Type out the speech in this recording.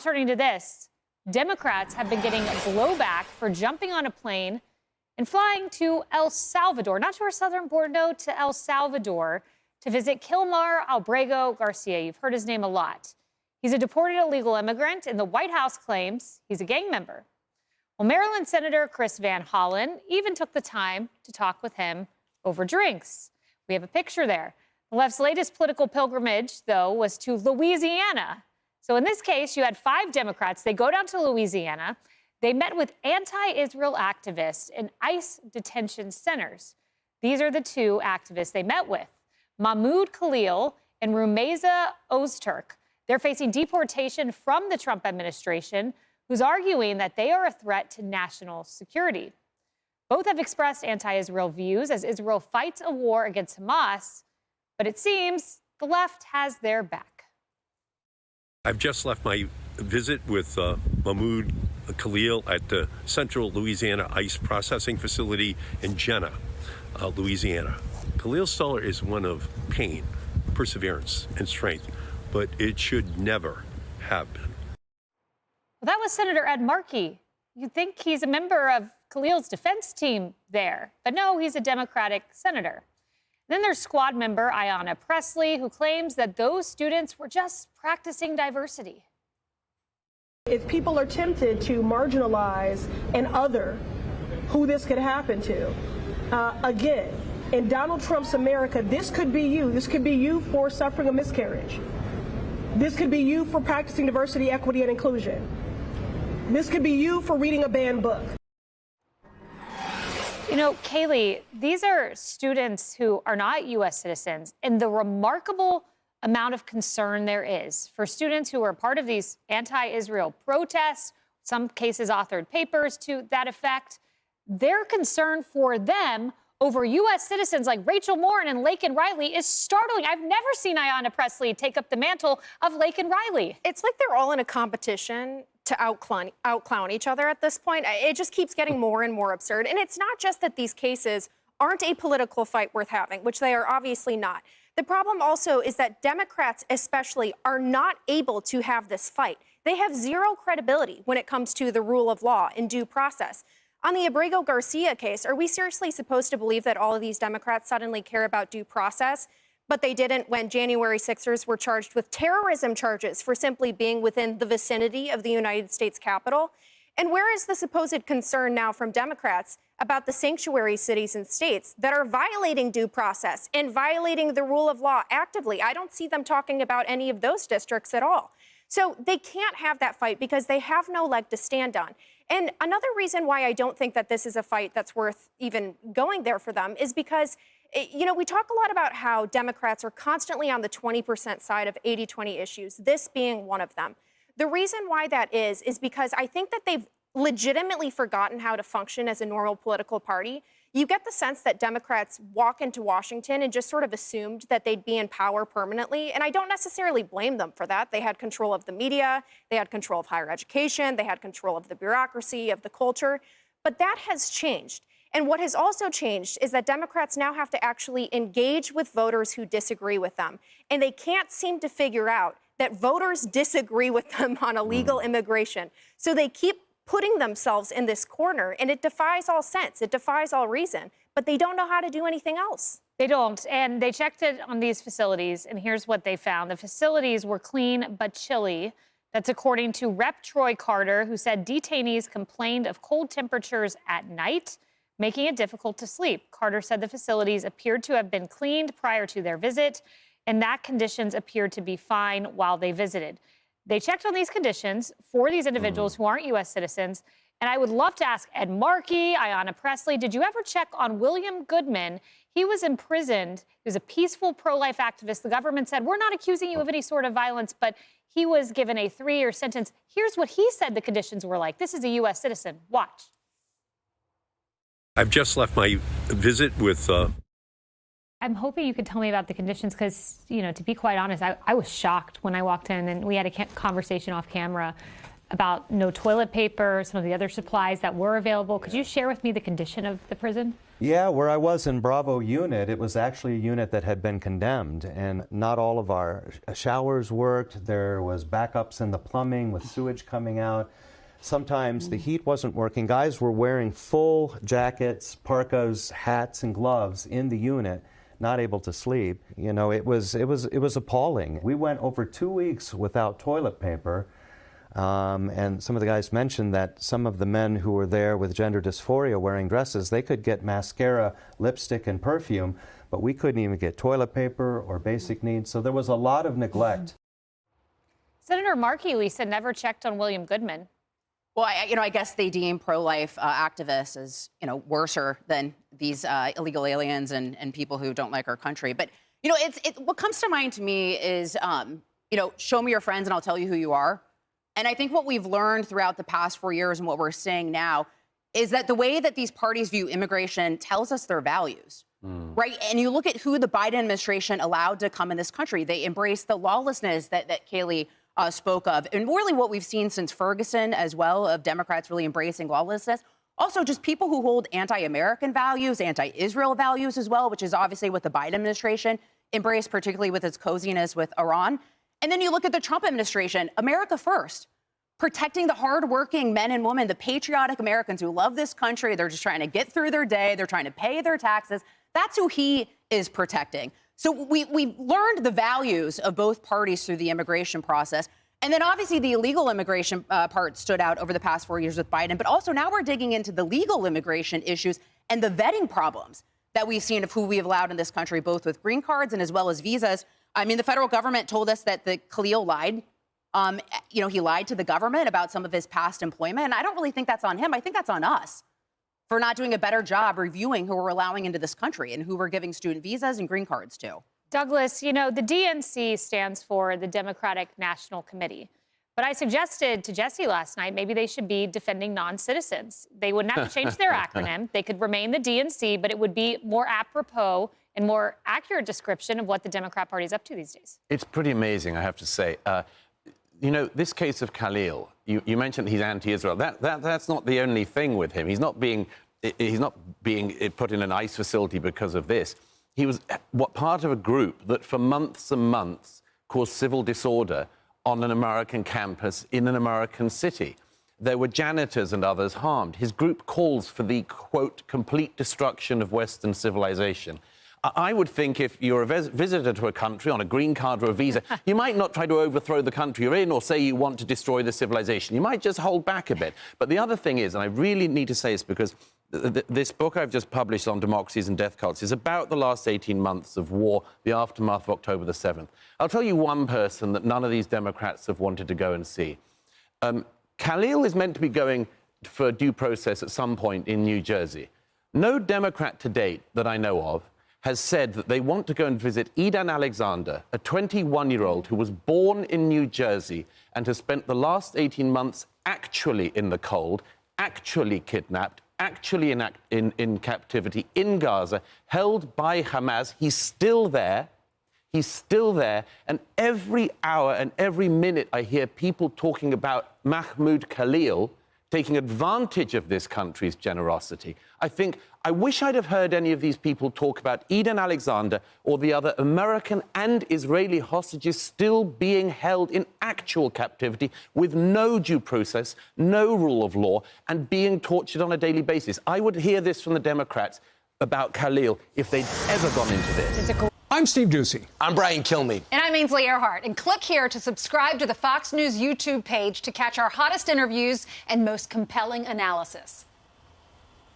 Turning to this, Democrats have been getting blowback for jumping on a plane and flying to El Salvador, not to our southern border, to El Salvador, to visit Kilmar Albrego Garcia. You've heard his name a lot. He's a deported illegal immigrant, and the White House claims he's a gang member. Well, Maryland Senator Chris Van Hollen even took the time to talk with him over drinks. We have a picture there. The left's latest political pilgrimage, though, was to Louisiana. So in this case, you had 5 Democrats. They go down to Louisiana. They met with anti-Israel activists in ICE detention centers. These are the 2 activists they met with, Mahmoud Khalil and Rumeysa Ozturk. They're facing deportation from the Trump administration, who's arguing that they are a threat to national security. Both have expressed anti-Israel views as Israel fights a war against Hamas, but it seems the left has their back. I've just left my visit with Mahmoud Khalil at the Central Louisiana ICE processing facility in Jenna, Louisiana. Khalil's story is one of pain, perseverance, and strength, but it should never have been. Well, that was Senator Ed Markey. You'd think he's a member of Khalil's defense team there, but no, he's a Democratic senator. Then there's squad member Ayanna Pressley, who claims that those students were just practicing diversity. If people are tempted to marginalize and other who this could happen to, again, in Donald Trump's America, this could be you. This could be you for suffering a miscarriage. This could be you for practicing diversity, equity, and inclusion. This could be you for reading a banned book. You know, Kaylee, these are students who are not U.S. citizens, and the remarkable amount of concern there is for students who are part of these anti-Israel protests, some cases authored papers to that effect, their concern for them over U.S. citizens like Rachel Morin and Laken Riley is startling. I've never seen Ayanna Pressley take up the mantle of Laken Riley. It's like they're all in a competition to outclown each other at this point. It just keeps getting more and more absurd. And it's not just that these cases aren't a political fight worth having, which they are obviously not. The problem also is that Democrats especially are not able to have this fight. They have zero credibility when it comes to the rule of law and due process. On the Albrego Garcia case, are we seriously supposed to believe that all of these Democrats suddenly care about due process? But they didn't when January 6ers were charged with terrorism charges for simply being within the vicinity of the United States Capitol. And where is the supposed concern now from Democrats about the sanctuary cities and states that are violating due process and violating the rule of law actively? I don't see them talking about any of those districts at all. So they can't have that fight because they have no leg to stand on. And another reason why I don't think that this is a fight that's worth even going there for them is because, you know, we talk a lot about how Democrats are constantly on the 20% side of 80-20 issues, this being one of them. The reason why that is because I think that they've legitimately forgotten how to function as a normal political party. You get the sense that Democrats walk into Washington and just sort of assumed that they'd be in power permanently. And I don't necessarily blame them for that. They had control of the media, they had control of higher education, they had control of the bureaucracy, of the culture. But that has changed. And what has also changed is that Democrats now have to actually engage with voters who disagree with them. And they can't seem to figure out that voters disagree with them on illegal immigration. So they keep putting themselves in this corner, and it defies all sense. It defies all reason. But they don't know how to do anything else. They don't. And they checked it on these facilities, and here's what they found. The facilities were clean but chilly. That's according to Rep. Troy Carter, who said detainees complained of cold temperatures at night, making it difficult to sleep. Carter said the facilities appeared to have been cleaned prior to their visit, and that conditions appeared to be fine while they visited. They checked on these conditions for these individuals who aren't U.S. citizens. And I would love to ask Ed Markey, Ayanna Pressley, did you ever check on William Goodman? He was imprisoned. He was a peaceful pro-life activist. The government said, we're not accusing you of any sort of violence, but he was given a 3-year sentence. Here's what he said the conditions were like. This is a U.S. citizen. Watch. I've just left my visit with... I'm hoping you could tell me about the conditions because, you know, to be quite honest, I was shocked when I walked in and we had a conversation off camera about no toilet paper, some of the other supplies that were available. Could you share with me the condition of the prison? Yeah, where I was in Bravo unit, it was actually a unit that had been condemned, and not all of our showers worked. There was backups in the plumbing with sewage coming out. Sometimes the heat wasn't working. Guys were wearing full jackets, parkas, hats, and gloves in the unit, not able to sleep. You know, it was appalling. We went over 2 weeks without toilet paper. And some of the guys mentioned that some of the men who were there with gender dysphoria wearing dresses, they could get mascara, lipstick, and perfume, but we couldn't even get toilet paper or basic needs. So there was a lot of neglect. Senator Markey, Lisa, never checked on William Goodman. Well, I guess they deem pro-life activists as, worser than these illegal aliens and people who don't like our country. But, what comes to mind to me is, show me your friends and I'll tell you who you are. And I think what we've learned throughout the past 4 years and what we're seeing now is that the way that these parties view immigration tells us their values, right? And you look at who the Biden administration allowed to come in this country. They embrace the lawlessness that Kayleigh spoke of. And really what we've seen since Ferguson as well, of Democrats really embracing lawlessness. Also just people who hold anti-American values, anti-Israel values as well, which is obviously what the Biden administration embraced, particularly with its coziness with Iran. And then you look at the Trump administration, America first, protecting the hardworking men and women, the patriotic Americans who love this country. They're just trying to get through their day. They're trying to pay their taxes. That's who he is protecting. So we've learned the values of both parties through the immigration process. And then obviously the illegal immigration part stood out over the past 4 years with Biden. But also now we're digging into the legal immigration issues and the vetting problems that we've seen of who we've allowed in this country, both with green cards and as well as visas. I mean, the federal government told us that the Khalil lied. He lied to the government about some of his past employment. And I don't really think that's on him. I think that's on us for not doing a better job reviewing who we're allowing into this country and who we're giving student visas and green cards to. Douglas, the DNC stands for the Democratic National Committee. But I suggested to Jesse last night, maybe they should be defending non-citizens. They wouldn't have to change their acronym. They could remain the DNC, but it would be more apropos and more accurate description of what the Democrat Party is up to these days. It's pretty amazing, I have to say. This case of Khalil, you mentioned he's anti-Israel. That's not the only thing with him. He's not being put in an ICE facility because of this. He was part of a group that for months and months caused civil disorder on an American campus in an American city. There were janitors and others harmed. His group calls for the, quote, complete destruction of Western civilization. I would think if you're a visitor to a country on a green card or a visa, you might not try to overthrow the country you're in or say you want to destroy the civilization. You might just hold back a bit. But the other thing is, and I really need to say this because this book I've just published on democracies and death cults is about the last 18 months of war, the aftermath of October the 7th. I'll tell you one person that none of these Democrats have wanted to go and see. Khalil is meant to be going for due process at some point in New Jersey. No Democrat to date that I know of has said that they want to go and visit Edan Alexander, a 21-year-old who was born in New Jersey and has spent the last 18 months actually in the cold, actually kidnapped, actually in captivity in Gaza, held by Hamas. He's still there. He's still there. And every hour and every minute I hear people talking about Mahmoud Khalil taking advantage of this country's generosity. I wish I'd have heard any of these people talk about Edan Alexander or the other American and Israeli hostages still being held in actual captivity with no due process, no rule of law, and being tortured on a daily basis. I would hear this from the Democrats about Khalil if they'd ever gone into this. I'm Steve Doocy. I'm Brian Kilmeade. And I'm Ainsley Earhart. And click here to subscribe to the Fox News YouTube page to catch our hottest interviews and most compelling analysis.